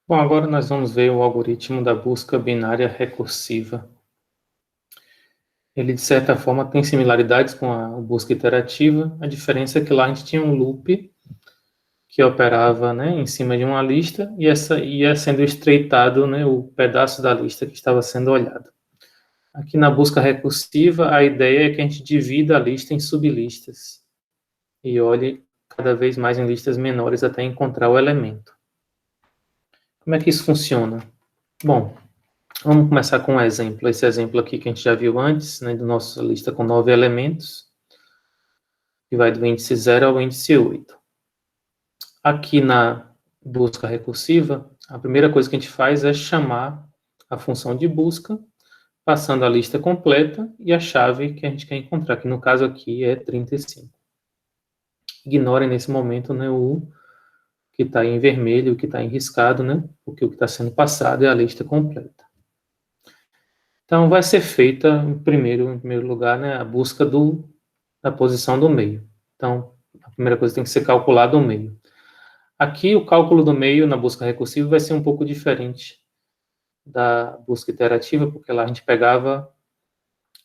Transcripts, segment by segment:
Bom, agora nós vamos ver o algoritmo da busca binária recursiva. Ele, de certa forma, tem similaridades com a busca iterativa. A diferença é que lá a gente tinha um loop que operava, né, em cima de uma lista e essa ia sendo estreitado, né, o pedaço da lista que estava sendo olhado. Aqui na busca recursiva, a ideia é que a gente divida a lista em sublistas e olhe cada vez mais em listas menores até encontrar o elemento. Como é que isso funciona? Bom, vamos começar com um exemplo. Esse exemplo aqui que a gente já viu antes, né, da nossa lista com 9 elementos, que vai do índice 0 ao índice 8. Aqui na busca recursiva, a primeira coisa que a gente faz é chamar a função de busca, passando a lista completa e a chave que a gente quer encontrar, que no caso aqui é 35. Ignorem nesse momento, né, o que está em vermelho, o que está em riscado, né, porque o que está sendo passado é a lista completa. Então, vai ser feita, em primeiro lugar, né, a busca da posição do meio. Então, a primeira coisa tem que ser calculado o meio. Aqui, o cálculo do meio na busca recursiva vai ser um pouco diferente da busca iterativa, porque lá a gente pegava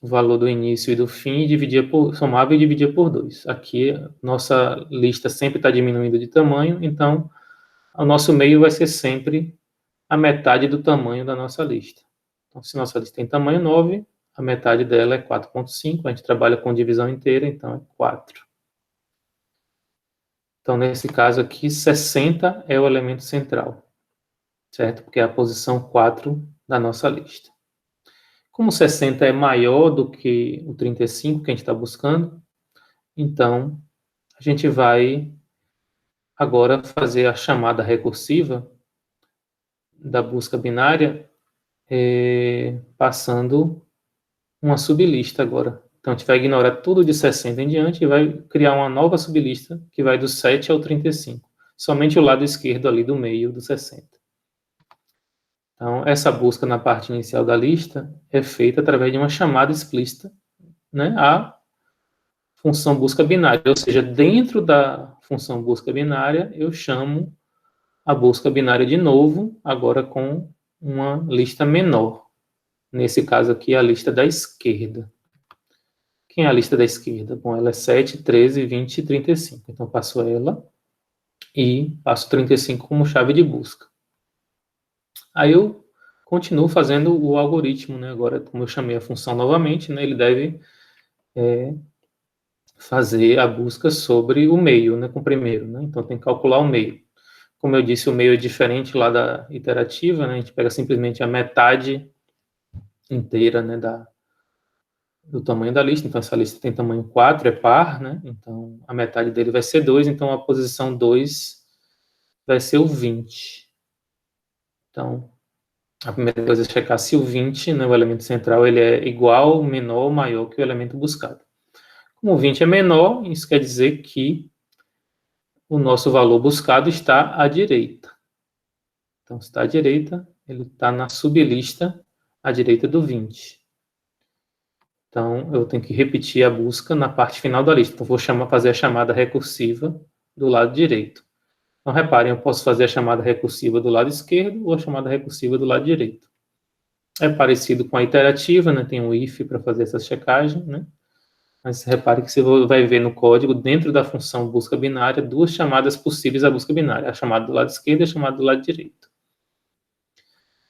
o valor do início e do fim e somava e dividia por 2. Aqui, nossa lista sempre está diminuindo de tamanho, então, o nosso meio vai ser sempre a metade do tamanho da nossa lista. Então, se nossa lista tem tamanho 9, a metade dela é 4,5, a gente trabalha com divisão inteira, então é 4. Então, nesse caso aqui, 60 é o elemento central, certo? Porque é a posição 4 da nossa lista. Como 60 é maior do que o 35 que a gente está buscando, então, a gente vai agora fazer a chamada recursiva da busca binária, passando uma sublista agora. Então, a gente vai ignorar tudo de 60 em diante e vai criar uma nova sublista que vai do 7 ao 35. Somente o lado esquerdo ali do meio do 60. Então, essa busca na parte inicial da lista é feita através de uma chamada explícita, né, à função busca binária. Ou seja, dentro da função busca binária, eu chamo a busca binária de novo, agora com uma lista menor. Nesse caso aqui, a lista da esquerda. Quem é a lista da esquerda? Bom, ela é 7, 13, 20 e 35. Então, eu passo ela e passo 35 como chave de busca. Aí eu continuo fazendo o algoritmo, né? Agora, como eu chamei a função novamente, né, ele deve fazer a busca sobre o meio, né, com o primeiro, né? Então, tem que calcular o meio. Como eu disse, o meio é diferente lá da iterativa, né? A gente pega simplesmente a metade inteira, né, do tamanho da lista. Então, essa lista tem tamanho 4, é par, né? Então, a metade dele vai ser 2, então a posição 2 vai ser o 20. Então, a primeira coisa é checar se o 20, né, o elemento central, ele é igual, menor ou maior que o elemento buscado. Como o 20 é menor, isso quer dizer que o nosso valor buscado está à direita. Então, se está à direita, ele está na sublista à direita do 20. Então, eu tenho que repetir a busca na parte final da lista. Então, vou fazer a chamada recursiva do lado direito. Então, reparem, eu posso fazer a chamada recursiva do lado esquerdo ou a chamada recursiva do lado direito. É parecido com a iterativa, né? Tem um if para fazer essa checagem, né? Mas repare que você vai ver no código, dentro da função busca binária, duas chamadas possíveis à busca binária. A chamada do lado esquerdo e a chamada do lado direito.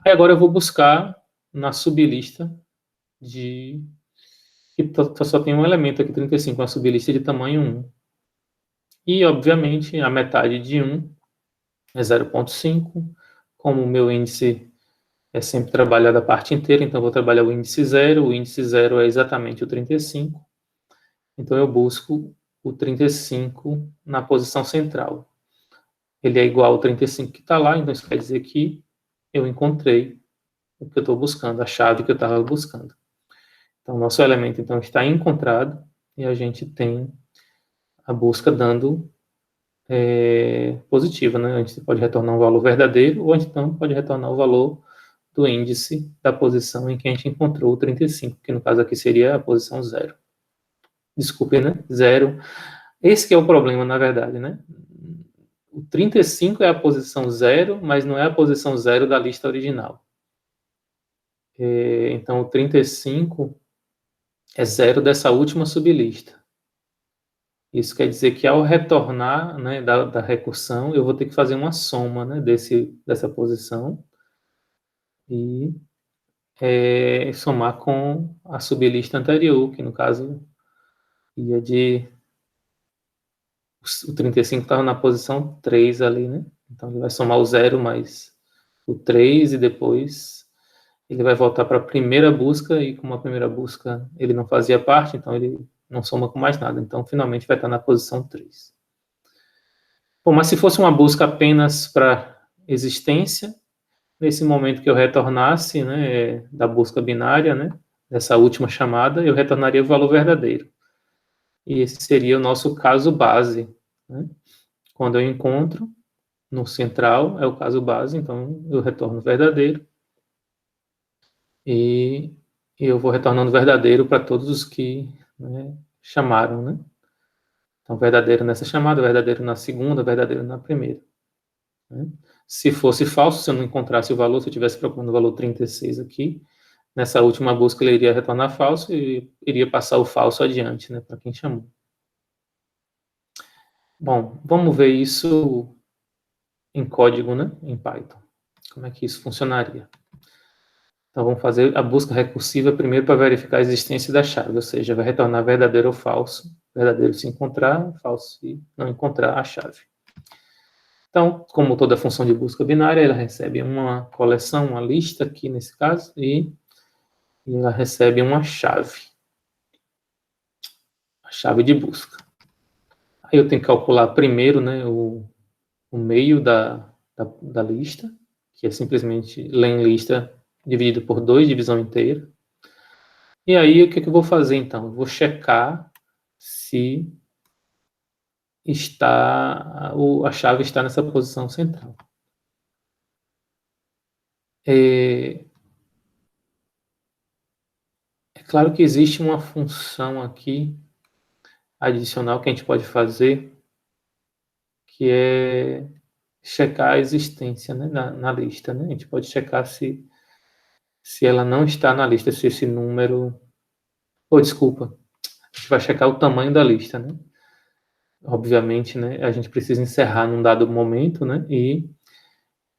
Aí agora eu vou buscar na sublista que só tem um elemento aqui, 35, uma sublista de tamanho 1. E, obviamente, a metade de 1 é 0,5. Como o meu índice é sempre trabalhado a parte inteira, então eu vou trabalhar o índice 0. O índice 0 é exatamente o 35. Então eu busco o 35 na posição central. Ele é igual ao 35 que está lá, então isso quer dizer que eu encontrei o que eu estou buscando, a chave que eu estava buscando. Então, nosso elemento então está encontrado e a gente tem a busca dando positiva, né? A gente pode retornar um valor verdadeiro ou então pode retornar o valor do índice da posição em que a gente encontrou o 35, que no caso aqui seria a posição 0. Desculpe, né? 0. Esse que é o problema, na verdade, né? o 35 é a posição 0, mas não é a posição 0 da lista original. Então, o 35 é 0 dessa última sublista. Isso quer dizer que ao retornar, né, da recursão, eu vou ter que fazer uma soma, né, dessa posição e somar com a sublista anterior, que no caso ia de... O 35 estava na posição 3 ali, né? Então ele vai somar o 0 mais o 3 e depois ele vai voltar para a primeira busca e como a primeira busca ele não fazia parte, então ele não soma com mais nada. Então finalmente vai estar na posição 3. Bom, mas se fosse uma busca apenas para existência, nesse momento que eu retornasse, né, da busca binária, né, dessa última chamada, eu retornaria o valor verdadeiro. E esse seria o nosso caso base, né? Quando eu encontro no central, é o caso base, então eu retorno verdadeiro. E eu vou retornando verdadeiro para todos os que, né, chamaram, né? Então, verdadeiro nessa chamada, verdadeiro na segunda, verdadeiro na primeira. Né? Se fosse falso, se eu não encontrasse o valor, se eu estivesse procurando o valor 36 aqui, nessa última busca ele iria retornar falso e iria passar o falso adiante, né, para quem chamou. Bom, vamos ver isso em código, né, em Python. Como é que isso funcionaria? Então, vamos fazer a busca recursiva primeiro para verificar a existência da chave, ou seja, vai retornar verdadeiro ou falso, verdadeiro se encontrar, falso se não encontrar a chave. Então, como toda função de busca binária, ela recebe uma coleção, uma lista aqui nesse caso, e ela recebe uma chave, a chave de busca. Aí eu tenho que calcular primeiro, né, o meio da lista, que é simplesmente len lista dividido por 2, divisão inteira. E aí, o que eu vou fazer, então? Eu vou checar se a chave está nessa posição central. É claro que existe uma função aqui adicional que a gente pode fazer, que é checar a existência, né, na lista. Né? A gente pode checar se ela não está na lista, se esse número... desculpa. A gente vai checar o tamanho da lista, né? Obviamente, né, a gente precisa encerrar num dado momento, né? E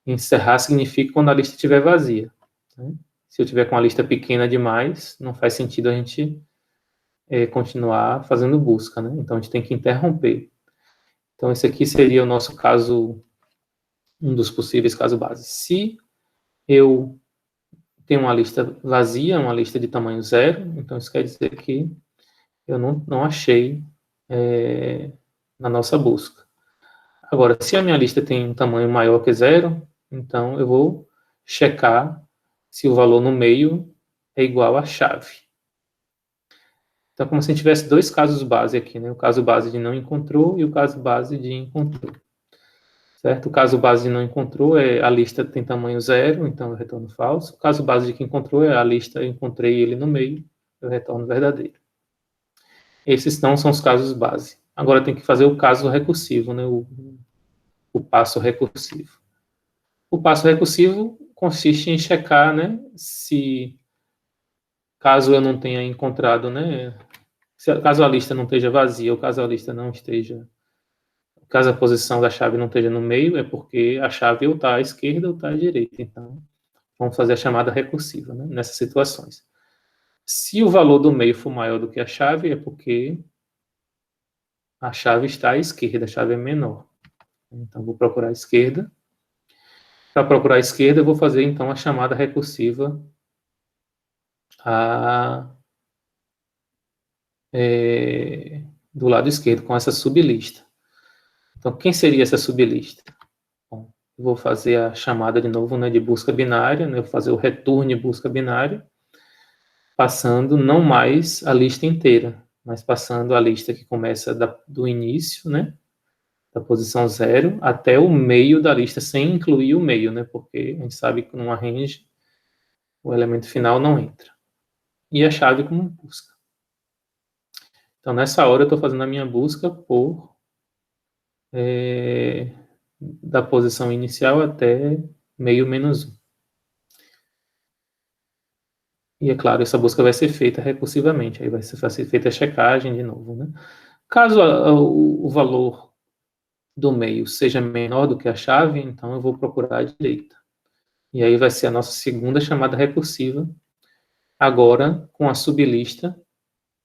encerrar significa quando a lista estiver vazia. Né? Se eu tiver com a lista pequena demais, não faz sentido a gente continuar fazendo busca, né? Então a gente tem que interromper. Então esse aqui seria o nosso caso, um dos possíveis casos base. Se eu tenho uma lista vazia, uma lista de tamanho 0, então isso quer dizer que eu não achei na nossa busca. Agora, se a minha lista tem um tamanho maior que 0, então eu vou checar se o valor no meio é igual à chave. Então, como se a gente tivesse dois casos base aqui, né? O caso base de não encontrou e o caso base de encontrou. Certo? O caso base de não encontrou é a lista tem tamanho 0, então eu retorno falso. O caso base de que encontrou é a lista, eu encontrei ele no meio, eu retorno verdadeiro. Esses não são os casos base. Agora tem que fazer o caso recursivo, né? O passo recursivo. O passo recursivo consiste em checar, né, se caso eu não tenha encontrado, né, caso a lista não esteja vazia ou caso a lista não esteja, caso a posição da chave não esteja no meio, é porque a chave ou está à esquerda ou está à direita. Então, vamos fazer a chamada recursiva, né, nessas situações. Se o valor do meio for maior do que a chave, é porque a chave está à esquerda, a chave é menor. Então, vou procurar a esquerda. Para procurar a esquerda, eu vou fazer, então, a chamada recursiva do lado esquerdo, com essa sublista. Então, quem seria essa sublista? Bom, eu vou fazer a chamada de novo, né, de busca binária, né, eu vou fazer o return busca binária, passando não mais a lista inteira, mas passando a lista que começa do início, né, da posição 0, até o meio da lista, sem incluir o meio, né, porque a gente sabe que numa range o elemento final não entra. E a chave como busca. Então, nessa hora, eu estou fazendo a minha busca por da posição inicial até meio menos 1. E, é claro, essa busca vai ser feita recursivamente, aí vai ser feita a checagem de novo, né? Caso o valor do meio seja menor do que a chave, então eu vou procurar a direita. E aí vai ser a nossa segunda chamada recursiva, agora com a sublista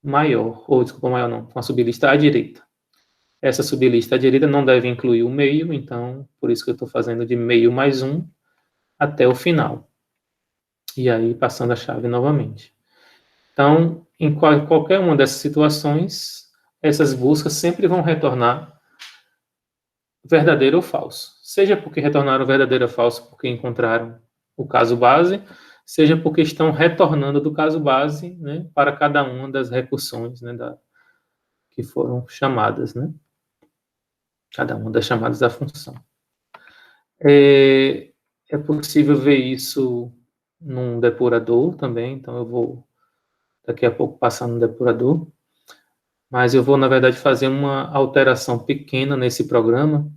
maior, ou desculpa, maior não, com a sublista à direita. Essa sublista à direita não deve incluir o meio, então por isso que eu estou fazendo de meio mais 1 até o final. E aí passando a chave novamente. Então, em qualquer uma dessas situações, essas buscas sempre vão retornar verdadeiro ou falso. Seja porque retornaram verdadeiro ou falso porque encontraram o caso base, seja porque estão retornando do caso base, né, para cada uma das recursões, né, que foram chamadas, né? Cada uma das chamadas da função. É possível ver isso num depurador também, então eu vou daqui a pouco passar no depurador, mas eu vou, na verdade, fazer uma alteração pequena nesse programa,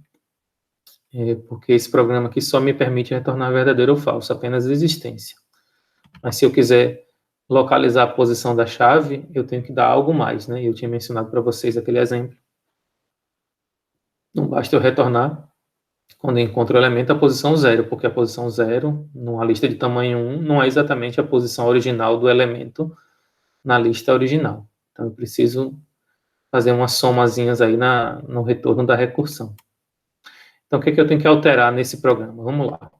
porque esse programa aqui só me permite retornar verdadeiro ou falso, apenas existência. Mas se eu quiser localizar a posição da chave, eu tenho que dar algo mais, né? Eu tinha mencionado para vocês aquele exemplo. Não basta eu retornar, quando eu encontro o elemento, a posição 0, porque a posição 0, numa lista de tamanho 1, não é exatamente a posição original do elemento na lista original. Então, eu preciso fazer umas somazinhas aí no retorno da recursão. Então, o que eu tenho que alterar nesse programa? Vamos lá.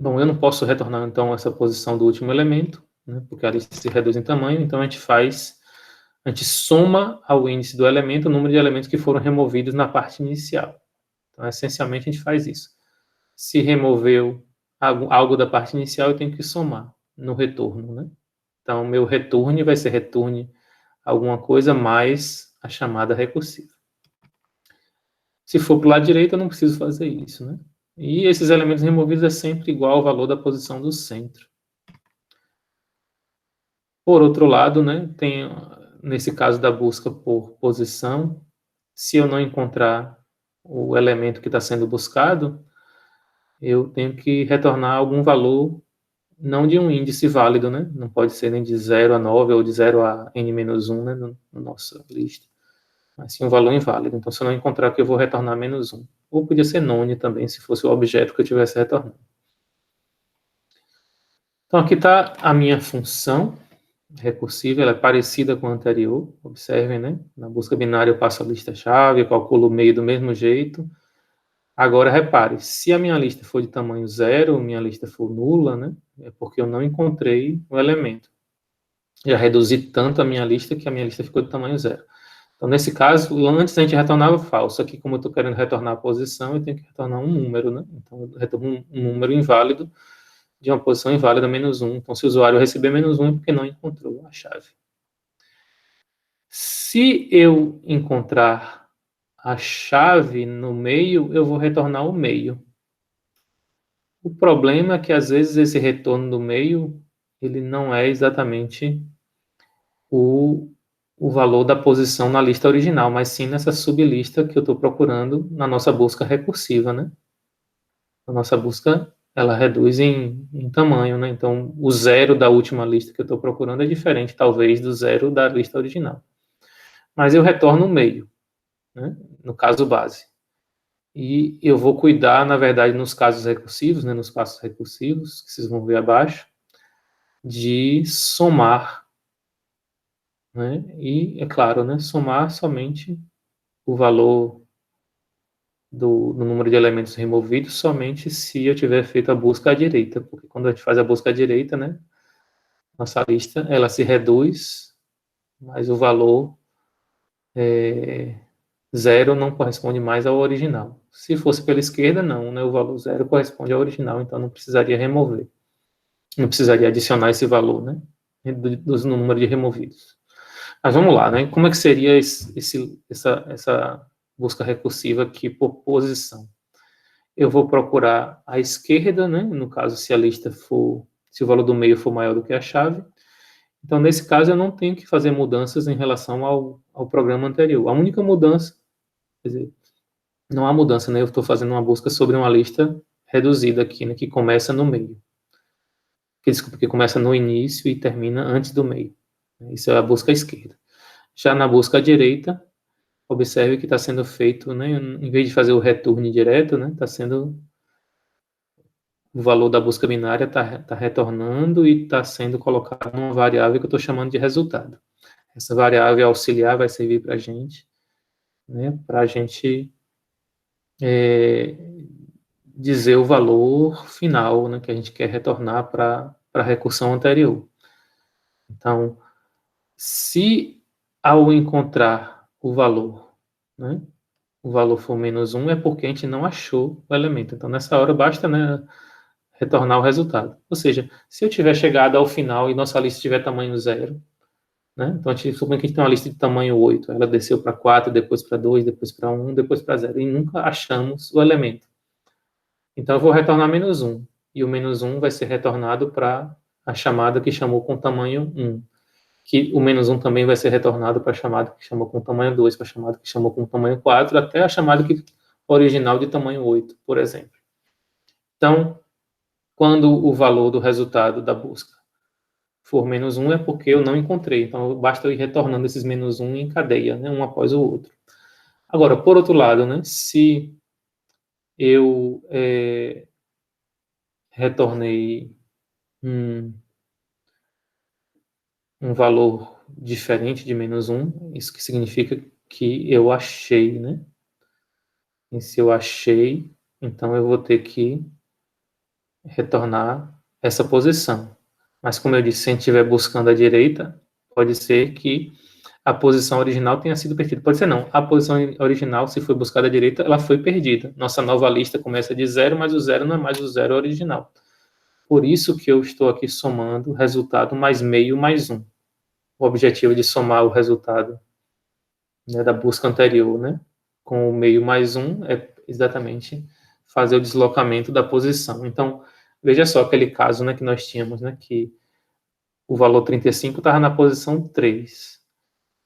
Bom, eu não posso retornar, então, essa posição do último elemento, né, porque a lista se reduz em tamanho, então a gente soma ao índice do elemento o número de elementos que foram removidos na parte inicial. Então, essencialmente, a gente faz isso. Se removeu algo da parte inicial, eu tenho que somar no retorno, né? Então, meu return vai ser return alguma coisa mais a chamada recursiva. Se for para o lado direito, eu não preciso fazer isso, né? E esses elementos removidos é sempre igual ao valor da posição do centro. Por outro lado, né, tem, nesse caso da busca por posição, se eu não encontrar o elemento que está sendo buscado, eu tenho que retornar algum valor, não de um índice válido, né? Não pode ser nem de 0 a 9 ou de 0 a n-1, né, na nossa lista. Mas sim um valor inválido. Então, se eu não encontrar aqui, eu vou retornar -1. Ou podia ser none também, se fosse o objeto que eu estivesse retornando. Então, aqui está a minha função recursiva, ela é parecida com a anterior. Observem, né? Na busca binária eu passo a lista-chave, eu calculo o meio do mesmo jeito. Agora, repare, se a minha lista for de tamanho 0, minha lista for nula, né? É porque eu não encontrei o elemento. Já reduzi tanto a minha lista que a minha lista ficou de tamanho 0. Então, nesse caso, antes a gente retornava falso. Aqui, como eu estou querendo retornar a posição, eu tenho que retornar um número, né? Então, eu retorno um número inválido de uma posição inválida -1. Então, se o usuário receber -1, é porque não encontrou a chave. Se eu encontrar a chave no meio, eu vou retornar o meio. O problema é que, às vezes, esse retorno do meio, ele não é exatamente o valor da posição na lista original, mas sim nessa sublista que eu estou procurando na nossa busca recursiva, né? A nossa busca, ela reduz em tamanho, né? Então, o 0 da última lista que eu estou procurando é diferente, talvez, do 0 da lista original. Mas eu retorno o meio, né? No caso base. E eu vou cuidar, na verdade, nos casos recursivos, né? Nos passos recursivos, que vocês vão ver abaixo, de somar, né? E, é claro, né? Somar somente o valor do número de elementos removidos somente se eu tiver feito a busca à direita, porque quando a gente faz a busca à direita, né, nossa lista, ela se reduz, mas o valor 0 não corresponde mais ao original. Se fosse pela esquerda, não, né, o valor 0 corresponde ao original, então não precisaria remover. Não precisaria adicionar esse valor, né, do número de removidos. Mas vamos lá, né, como é que seria essa busca recursiva aqui por posição? Eu vou procurar a esquerda, né? No caso, se a lista for, se o valor do meio for maior do que a chave. Então, nesse caso, eu não tenho que fazer mudanças em relação ao programa anterior. A única mudança, quer dizer, não há mudança, né? Eu estou fazendo uma busca sobre uma lista reduzida aqui, né? Que começa no meio. Desculpa, que começa no início e termina antes do meio. Isso é a busca à esquerda. Já na busca à direita, observe que está sendo feito, né? Em vez de fazer o return direto, né? Está sendo o valor da busca binária está retornando e está sendo colocado numa variável que eu estou chamando de resultado. Essa variável auxiliar vai servir para a gente, né, para a gente dizer o valor final, né, que a gente quer retornar para a recursão anterior. Então, se ao encontrar o valor, né, o valor for -1, é porque a gente não achou o elemento. Então, nessa hora, basta, né, retornar o resultado. Ou seja, se eu tiver chegado ao final e nossa lista tiver tamanho 0, né? Então, a gente supõe que a gente tem uma lista de tamanho 8, ela desceu para 4, depois para 2, depois para 1, depois para 0, e nunca achamos o elemento. Então, eu vou retornar -1, e o -1 vai ser retornado para a chamada que chamou com tamanho 1, que o -1 também vai ser retornado para a chamada que chamou com tamanho 2, para a chamada que chamou com tamanho 4, até a chamada original de tamanho 8, por exemplo. Então, quando o valor do resultado da busca for -1, é porque eu não encontrei. Então, basta eu ir retornando esses -1 em cadeia, né, um após o outro. Agora, por outro lado, né, se eu retornei um valor diferente de -1, isso que significa que eu achei, né? E se eu achei, então eu vou ter que retornar essa posição. Mas como eu disse, se a gente estiver buscando a direita, pode ser que a posição original tenha sido perdida. Pode ser não. A posição original, se foi buscada à direita, ela foi perdida. Nossa nova lista começa de 0, mas o 0 não é mais o 0 original. Por isso que eu estou aqui somando o resultado mais meio mais 1. O objetivo de somar o resultado, né, da busca anterior, né, com o meio mais 1 é exatamente fazer o deslocamento da posição. Então, veja só aquele caso, né, que nós tínhamos, né, que o valor 35 estava na posição 3,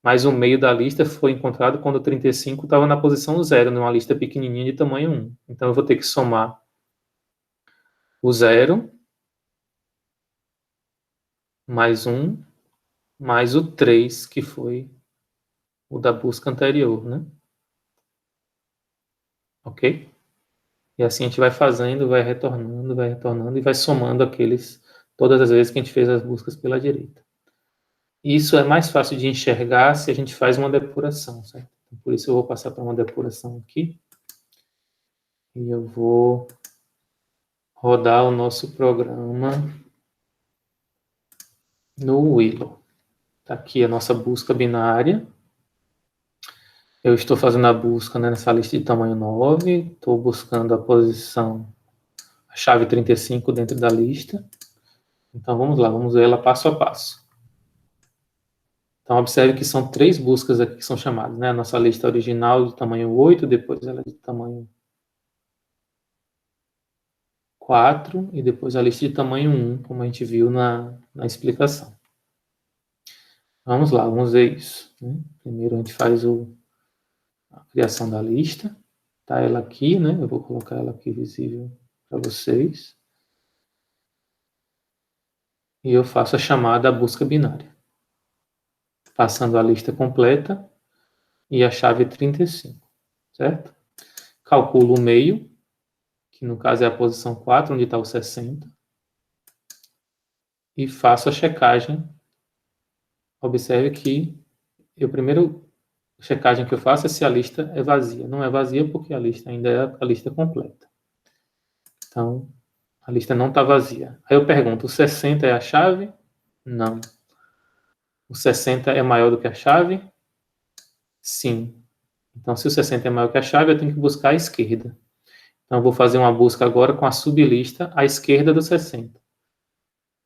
mas o meio da lista foi encontrado quando o 35 estava na posição 0, numa lista pequenininha de tamanho 1. Então, eu vou ter que somar o 0 mais 1 mais o 3, que foi o da busca anterior, né? Ok? E assim a gente vai fazendo, vai retornando e vai somando todas as vezes que a gente fez as buscas pela direita. Isso é mais fácil de enxergar se a gente faz uma depuração, certo? Por isso eu vou passar para uma depuração aqui. E eu vou rodar o nosso programa no Willow. Está aqui a nossa busca binária. Eu estou fazendo a busca, né, nessa lista de tamanho 9. Estou buscando a posição, a chave 35 dentro da lista. Então vamos lá, vamos ver ela passo a passo. Então, observe que são 3 buscas aqui que são chamadas, né? A nossa lista original de tamanho 8, depois ela é de tamanho 4, e depois a lista de tamanho 1, como a gente viu na explicação. Vamos lá, vamos ver isso, né? Primeiro a gente faz a criação da lista. Tá ela aqui, né? Eu vou colocar ela aqui visível para vocês. E eu faço a chamada busca binária, passando a lista completa e a chave 35, certo? Calculo o meio, que no caso é a posição 4, onde está o 60, e faço a checagem. Observe que a primeira checagem que eu faço é se a lista é vazia. Não é vazia porque a lista ainda é a lista completa. Então, a lista não está vazia. Aí eu pergunto, o 60 é a chave? Não. O 60 é maior do que a chave? Sim. Então, se o 60 é maior que a chave, eu tenho que buscar a esquerda. Então, eu vou fazer uma busca agora com a sublista à esquerda do 60.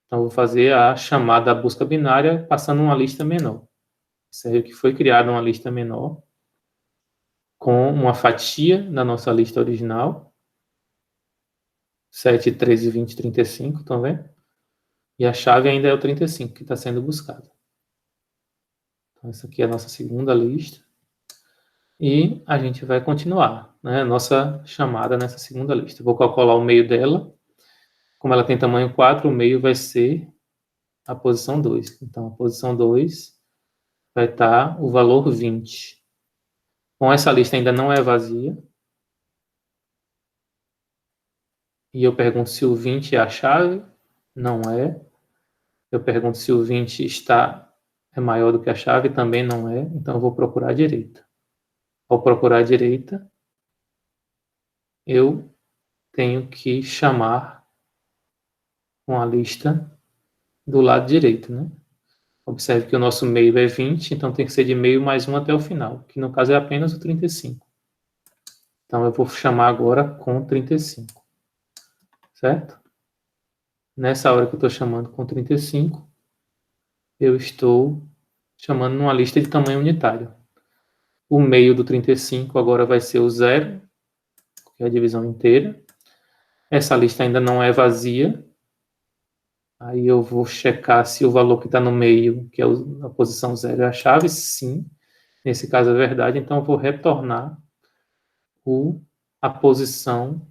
Então, eu vou fazer a chamada busca binária passando uma lista menor. Observe que foi criada uma lista menor com uma fatia da nossa lista original. 7, 13, 20, 35, estão vendo? E a chave ainda é o 35, que está sendo buscado. Então, essa aqui é a nossa segunda lista. E a gente vai continuar, né, nossa chamada nessa segunda lista. Vou calcular o meio dela. Como ela tem tamanho 4, o meio vai ser a posição 2. Então, a posição 2 vai estar o valor 20. Bom, essa lista ainda não é vazia. E eu pergunto se o 20 é a chave. Não é. Eu pergunto se o 20 é maior do que a chave. Também não é. Então, eu vou procurar a direita. Ao procurar a direita, eu tenho que chamar com a lista do lado direito, né? Observe que o nosso meio é 20, então tem que ser de meio mais 1 até o final, que no caso é apenas o 35. Então eu vou chamar agora com 35, certo? Nessa hora que eu estou chamando com 35, eu estou chamando numa lista de tamanho unitário. O meio do 35 agora vai ser o 0, que é a divisão inteira. Essa lista ainda não é vazia. Aí eu vou checar se o valor que está no meio, que é a posição 0, é a chave. Sim, nesse caso é verdade. Então eu vou retornar a posição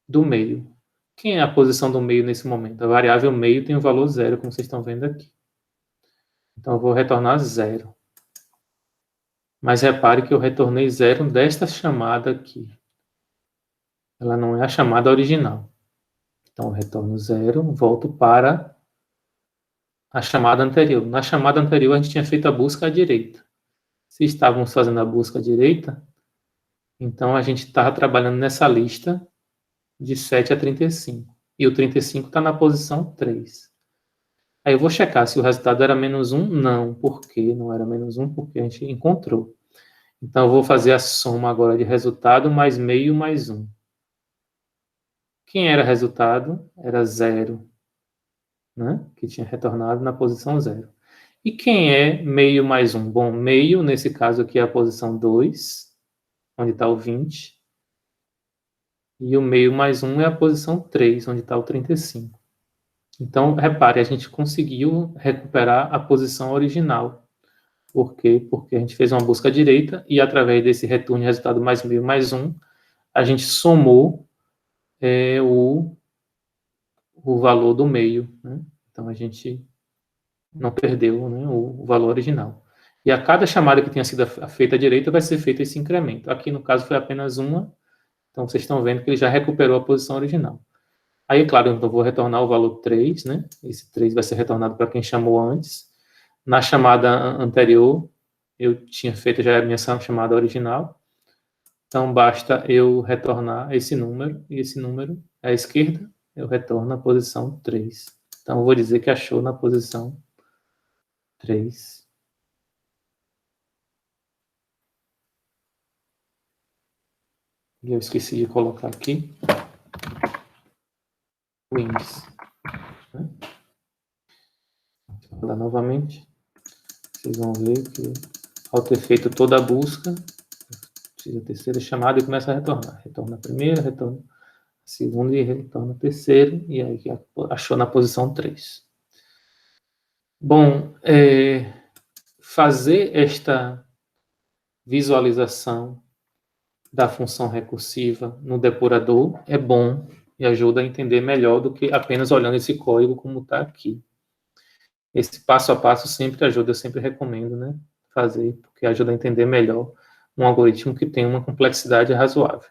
do meio. Quem é a posição do meio nesse momento? A variável meio tem o valor 0, como vocês estão vendo aqui. Então eu vou retornar 0. Mas repare que eu retornei 0 desta chamada aqui. Ela não é a chamada original. Então eu retorno 0, volto para a chamada anterior. Na chamada anterior a gente tinha feito a busca à direita. Se estávamos fazendo a busca à direita, então a gente estava trabalhando nessa lista de 7 a 35. E o 35 está na posição 3. Aí eu vou checar se o resultado era menos 1. Não. Por quê? Não era menos 1, porque a gente encontrou. Então eu vou fazer a soma agora de resultado mais meio mais 1. Quem era resultado? Era 0, né? Que tinha retornado na posição 0. E quem é meio mais 1? Bom, meio, nesse caso aqui, é a posição 2, onde está o 20. E o meio mais 1 é a posição 3, onde está o 35. Então, repare, a gente conseguiu recuperar a posição original. Por quê? Porque a gente fez uma busca à direita e, através desse retorno de resultado mais meio mais 1, a gente somou o valor do meio, né? Então, a gente não perdeu, né, o valor original. E a cada chamada que tenha sido feita à direita vai ser feito esse incremento. Aqui, no caso, foi apenas uma. Então, vocês estão vendo que ele já recuperou a posição original. Aí, claro, eu vou retornar o valor 3, né? Esse 3 vai ser retornado para quem chamou antes. Na chamada anterior, eu tinha feito já a minha chamada original. Então, basta eu retornar esse número, e esse número à esquerda, eu retorno a posição 3. Então, eu vou dizer que achou na posição 3. E eu esqueci de colocar aqui o índice. Né? Vou dar novamente. Vocês vão ver que, ao ter feito toda a busca, fiz a terceira chamada e começa a retornar. Retorna a primeira, retorna a segunda e retorna a terceira, e aí achou na posição 3. Bom, fazer esta visualização da função recursiva no depurador é bom e ajuda a entender melhor do que apenas olhando esse código como está aqui. Esse passo a passo sempre ajuda, eu sempre recomendo, né, fazer, porque ajuda a entender melhor um algoritmo que tem uma complexidade razoável.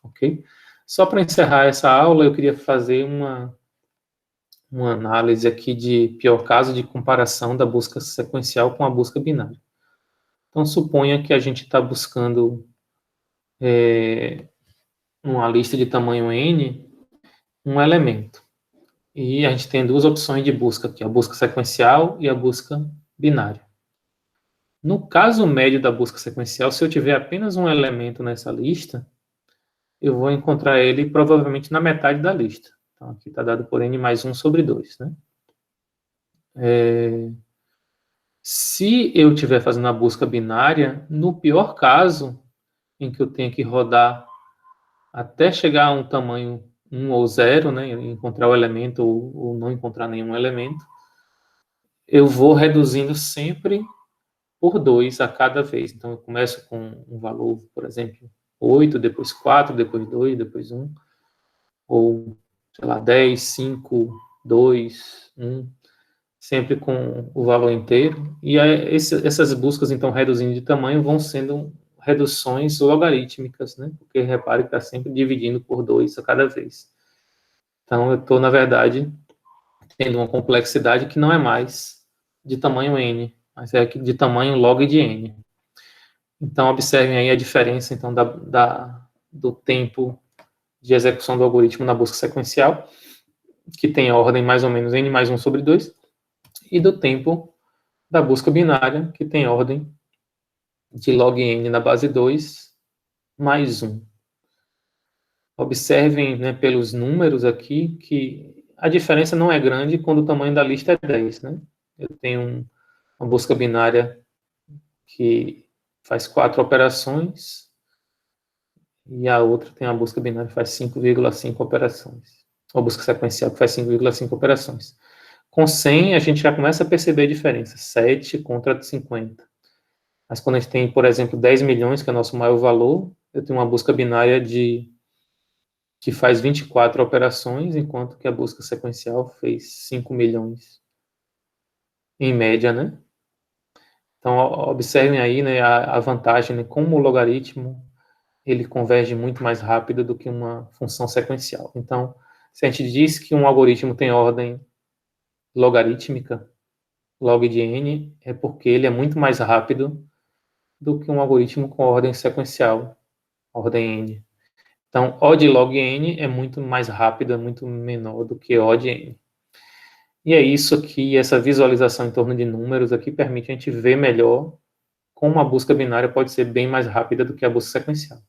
Ok? Só para encerrar essa aula, eu queria fazer uma análise aqui de pior caso de comparação da busca sequencial com a busca binária. Então, suponha que a gente está buscando uma lista de tamanho n, um elemento. E a gente tem duas opções de busca aqui, a busca sequencial e a busca binária. No caso médio da busca sequencial, se eu tiver apenas um elemento nessa lista, eu vou encontrar ele provavelmente na metade da lista. Então, aqui está dado por n mais 1 sobre 2. Né? Se eu estiver fazendo a busca binária, no pior caso, em que eu tenho que rodar até chegar a um tamanho 1 ou 0, né, encontrar o elemento ou não encontrar nenhum elemento, eu vou reduzindo sempre por 2 a cada vez. Então, eu começo com um valor, por exemplo, 8, depois 4, depois 2, depois 1, ou, sei lá, 10, 5, 2, 1, sempre com o valor inteiro. E essas buscas, então, reduzindo de tamanho, vão sendo reduções logarítmicas, né? Porque repare que está sempre dividindo por 2 a cada vez. Então, eu estou, na verdade, tendo uma complexidade que não é mais de tamanho n, mas é de tamanho log de n. Então, observem aí a diferença então, do tempo de execução do algoritmo na busca sequencial, que tem a ordem mais ou menos n mais 1 sobre 2, e do tempo da busca binária, que tem ordem de log n na base 2 mais 1. Observem, né, pelos números aqui que a diferença não é grande quando o tamanho da lista é 10. Né? Eu tenho uma busca binária que faz 4 operações e a outra tem a busca binária que faz 5,5 operações. Ou busca sequencial que faz 5,5 operações. Com 100, a gente já começa a perceber a diferença, 7 contra 50. Mas quando a gente tem, por exemplo, 10 milhões, que é o nosso maior valor, eu tenho uma busca binária que faz 24 operações, enquanto que a busca sequencial fez 5 milhões, em média, né? Então, observem aí, né, a vantagem, né, como o logaritmo ele converge muito mais rápido do que uma função sequencial. Então, se a gente diz que um algoritmo tem ordem logarítmica, log de n, é porque ele é muito mais rápido do que um algoritmo com ordem sequencial, ordem n. Então, O de log n é muito mais rápido, é muito menor do que O de n. E é isso aqui, essa visualização em torno de números aqui permite a gente ver melhor como a busca binária pode ser bem mais rápida do que a busca sequencial.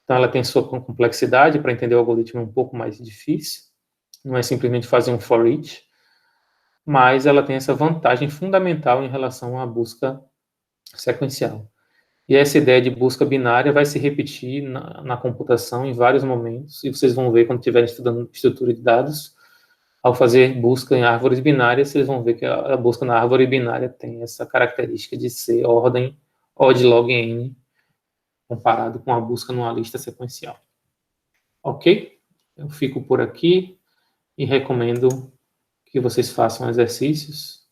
Então, ela tem sua complexidade, para entender o algoritmo é um pouco mais difícil, não é simplesmente fazer um for each, mas ela tem essa vantagem fundamental em relação à busca sequencial. E essa ideia de busca binária vai se repetir na computação em vários momentos, e vocês vão ver quando estiverem estudando estrutura de dados, ao fazer busca em árvores binárias, vocês vão ver que a busca na árvore binária tem essa característica de ser ordem O de log n, comparado com a busca numa lista sequencial. Ok? Eu fico por aqui e recomendo que vocês façam exercícios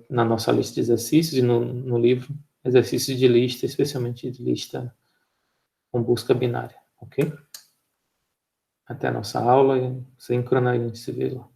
na nossa lista de exercícios e no livro, exercícios de lista, especialmente de lista com busca binária. Ok? Até a nossa aula síncrona e a gente se vê lá.